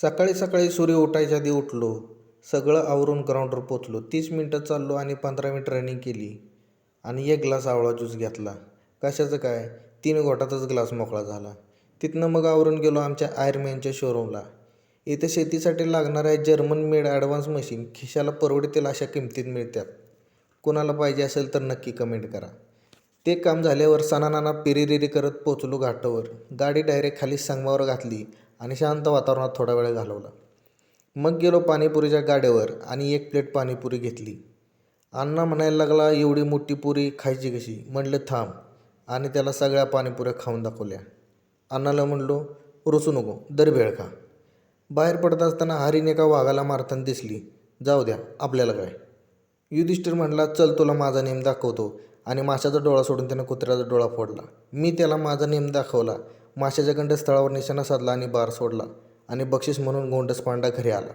सकाळी सकाळी सूर्य उठायच्या आधी उठलो. सगळं आवरून ग्राउंडवर पोचलो. 30 मिनटं चाललो आणि 15 मिनिट रनिंग केली आणि एक ग्लास आवळा ज्यूस घेतला. कशाचं काय, 3 घोटातच ग्लास मोकळा झाला. तिथनं मग आवरून गेलो आमच्या आयर्नमॅनच्या शोरूमला. इथं शेतीसाठी लागणाऱ्या जर्मन मेड ॲडव्हान्स मशीन खिशाला परवडतील अशा किमतीत मिळतात. कुणाला पाहिजे असेल तर नक्की कमेंट करा. ते काम झाल्यावर सणानाना पिरिरिरी करत पोचलो घाटावर. गाडी डायरेक्ट खाली संगमावर घातली आणि शांत वातावरणात थोडा वेळ घालवला. मग गेलो पाणीपुरीच्या गाड्यावर आणि 1 प्लेट पाणीपुरी घेतली. अण्णा म्हणायला लागला, एवढी मोठी पुरी खायची कशी? म्हटलं थांब, आणि त्याला सगळ्या पाणीपुऱ्या खाऊन दाखवल्या. अण्णाला म्हणलो, रुसू नको, दर भेळ खा. बाहेर पडत असताना हरीण एका वाघाला मारताना दिसली. जाऊ द्या, आपल्याला काय. युधिष्ठिर म्हणला, चल तुला माझा नेम दाखवतो, आणि माशाचा डोळा सोडून त्यानं कुत्र्याचा डोळा फोडला. मी त्याला माझा नेम दाखवला. माशाच्या गंडस्थळावर निशाणा साधला आणि बार सोडला, आणि बक्षीस म्हणून गोंडस पांडा घरी आला.